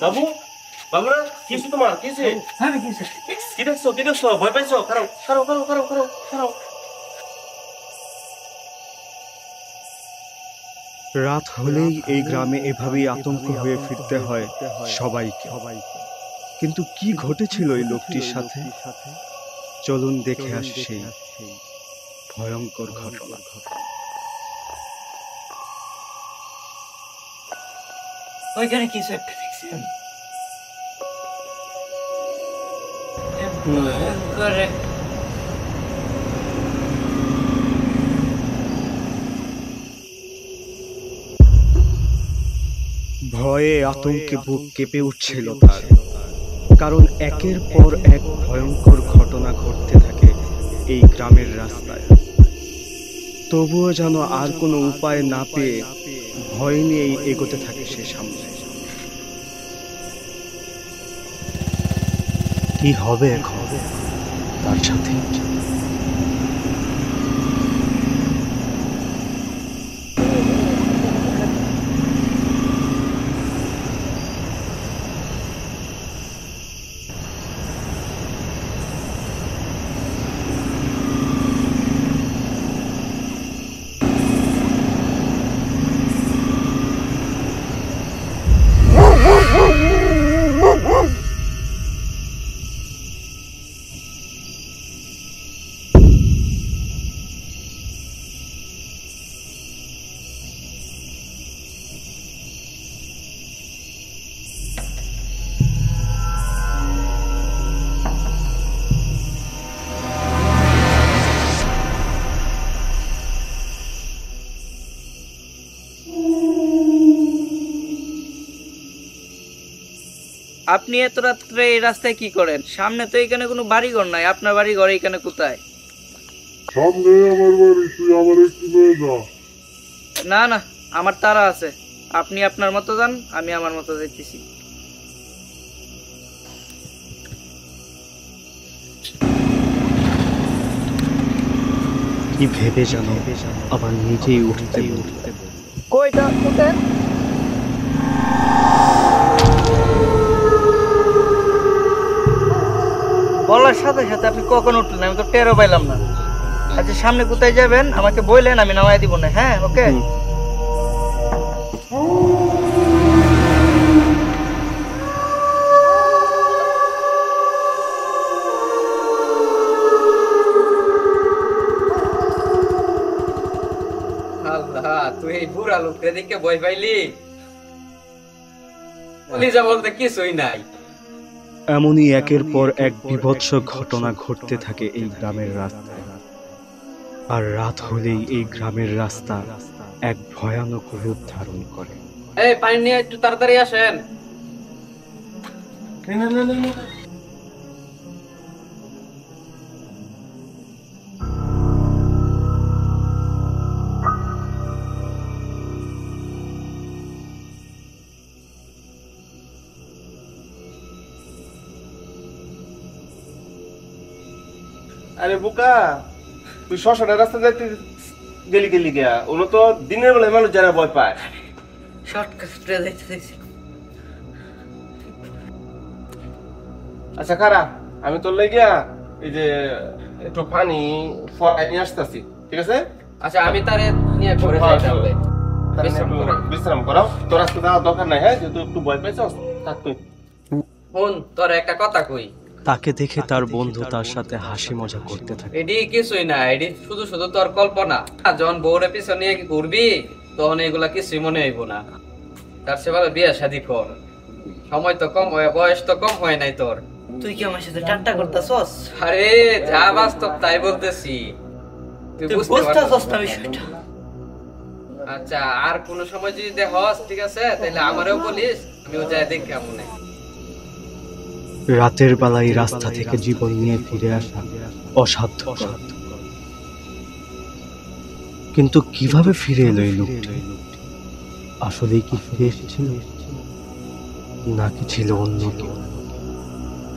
বাবু বাবুরা কিছু তোমার কিছু কি দেখছো ভয় পাইছো খারাপ রাত হলেই এই গ্রামে এভাবেই আতঙ্ক হয়ে ফিরতে হয় সবাইকে। কিন্তু কি ঘটেছিল এই লোকটির সাথে, চলুন দেখে আসি সেই ভয়ঙ্কর ঘটনা। ওইখানে কিছু একটা দেখছেন? ভয়ে আতঙ্কে বুক কেঁপে উঠছিল তার, কারণ একের পর এক ভয়ঙ্কর ঘটনা ঘটতে থাকে এই গ্রামের রাস্তায়। তবুও যেন আর কোনো উপায় না পেয়ে ভয় নিয়েই এগোতে থাকে সে সামনে। কি হবে এখন তার সাথে? আপনি এত রাত্রে এই রাস্তায় কি করেন? সামনে তো এখানে কোনো বাড়িঘর নাই। আপনার বাড়ি ঘর এখানে কোথায়? সামনে আমার বাড়ি, তুই আমার একটু নিয়ে যা। না না, আমার তারা আছে। আপনি আপনার মতো যান, আমি আমার মতো যাইতেছি। কি ভেবে জানো আবার নিজেই উঠতে কইটা কোথায়? বলার সাথে সাথে আপনি কখন উঠলেন? আমি তো টেরও পাইলাম না। আচ্ছা, সামনে কোথায় যাবেন আমাকে বললেন, আমি নামাই দিব না। হ্যাঁ, ওকে। আল্লাহ, তুই এই বুড়া লোককে দেখে ভয় পাইলি? লিজা বলতে কিছুই নাই। এমনই একের পর এক বিভৎস ঘটনা ঘটতে থাকে এই গ্রামের রাস্তায়। আর রাত হলেই এই গ্রামের রাস্তা এক ভয়ানক রূপ ধারণ করে। এই পানি নিয়ে একটু তাড়াতাড়ি আসেন। আরে বোকা, তুই শশাটা রাস্তা যাইতে গেলি গিয়া, ওগুলো তো দিনের বেলায় মানুষ যারা ভয় পায়। শর্টকাটে যাইতেছি। আচ্ছা খারা, আমি তোর লাগিয়া এই যে একটু পানি ফরাই নিয়ে আসতেছি, ঠিক আছে? আচ্ছা, আমি তারে নিয়ে ঘরে যাই তাহলে। বিশ্রাম করাও, তোর আজকে যাওয়ার দরকার নাই। হ্যাঁ, যেহেতু একটু ভয় পাইছস, থাক তুই। শুন, তোর একটা কথা কই। তাকে দেখে তার বন্ধু তার সাথে হাসি মজা করতে থাকে। এডি কিছুই না, এডি শুধু শুধু তোর কল্পনা। যখন বউরে পিছনে নিয়ে ঘুরবি তখন এগুলা কিছুই মনে হইব না। তার সে ভালো বিয়ে শাদী কর। সময় তো কম হয়, বয়স তো কম হয় নাই তোর। তুই কি আমার সাথে ঠাট্টা করতেছস? আরে যা বাস্তব তাই বলতেছি, তুই বুঝতে পারছস না বিষয়টা? আচ্ছা, আর কোন সময় যদি দেখস, ঠিক আছে, তাহলে আমারও বলিস, আমিও যাই দেখে মনে। রাতের বেলায় রাস্তা থেকে জীবন নিয়ে ফিরে আসা অসাধ্য, কিন্তু কিভাবে ফিরে এলো এই লোকটি? আসলে কি ফিরে এসেছিল নাকি ছিল অন্য কেউ?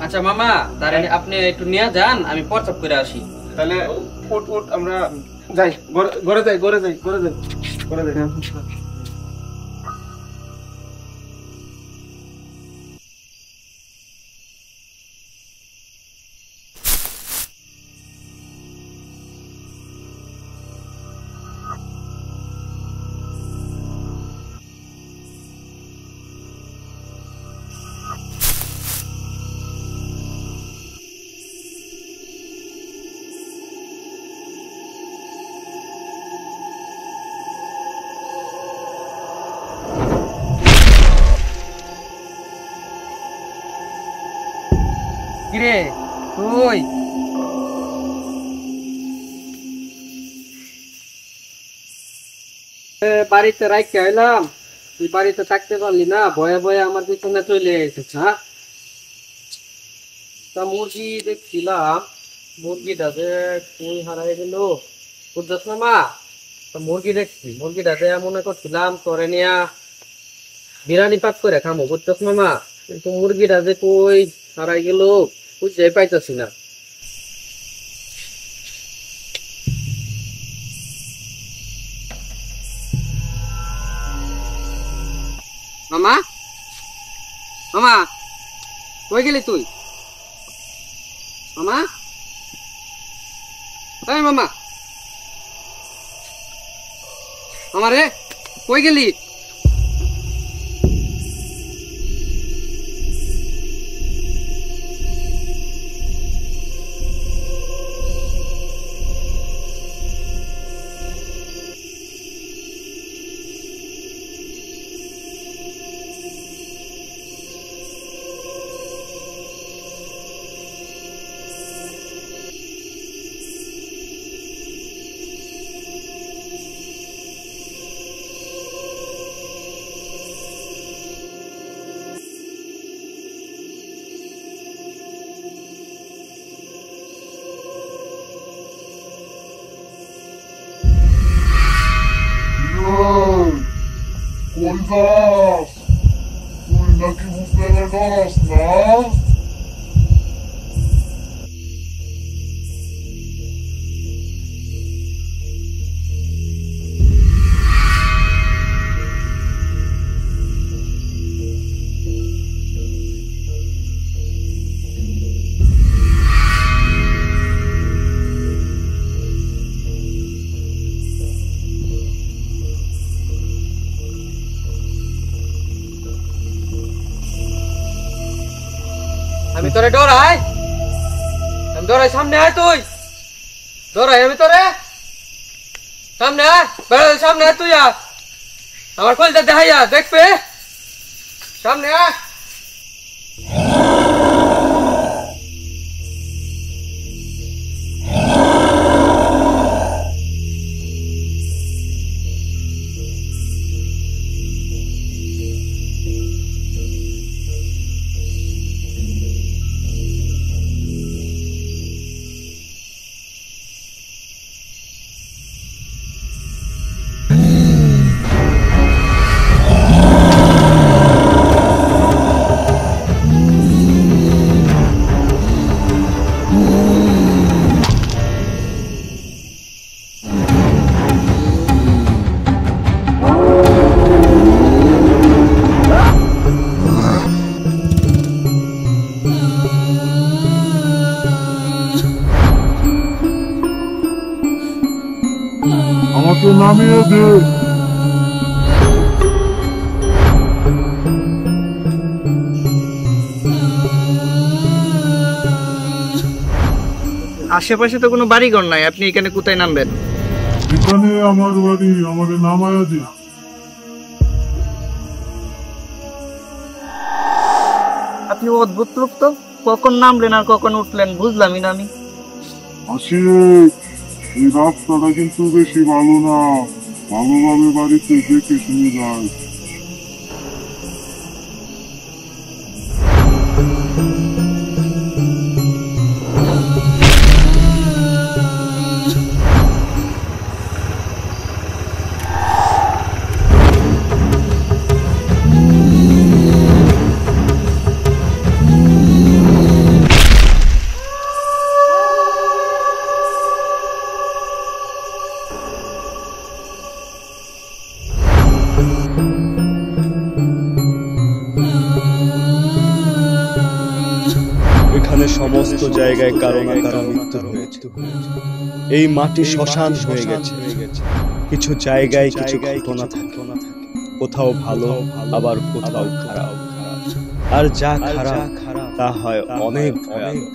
আচ্ছা মামা, তাহলে আপনি একটু নিয়ে যান, আমি প্রস্তাব করে আসি। তাহলে উঠ, আমরা যাই, ঘরে যাই। কিরে তুই বাড়িতে রাখতে এলাম, তুই বাড়িতে থাকতে পারলি না, ভয়ে ভয়ে আমার পিছনে চলে এসেছ। হ্যাঁ, তা মুরগি দেখছিলাম, মুরগিটা যে তুই হারাই গেল বুঝছ না মা। তা মুরগি দেখছি, মুরগিটা যে মনে করছিলাম তোরে নিয়া বিরিয়ানি পাক করে খামো বুঝছ না মা, কিন্তু মুরগিটা যে কই হারাই গেল বুঝতে পাইতেছি না। মামা, মামা কই গেলি তুই? মামা, এই মামা, মামা রে কই গেলি? কই যাস? তুই নাকি বুঝতে পারস না? আমি তোরে ডরাই, আমি ডরাই, সামনে আয় তুই, ডরাই আমি তোরে, সামনে আয়, বেড়া সামনে আয় তুই, আমার কলটা দেখাইয়া দেখবে, সামনে আয়। আমাকে নামিয়ে দে। আশেপাশে তো কোনো বাড়িঘর নাই, আপনি এখানে কোথায় নামবেন? এখানে আমার বাড়ি, আমাকে নামায়া দে। আপনি অদ্ভুত লোক তো, কখন নামলেন আর কখন উঠলেন বুঝলামই না আমি। আশিক, এই রাস্তাটা কিন্তু বেশি ভালো না, ভালোভাবে বাড়িতে দেখে শুনে যায়। এখানে সমস্ত জায়গায় কারো না কারো মৃত্যু হয়েছে। এই মাটি শ্মশান হয়ে গেছে। কিছু জায়গায় কিছু ঘটনা থাকে, কোথাও ভালো আবার কোথাও খারাপ, আর যা খারাপ তা হয় অনেক ভয়ানক।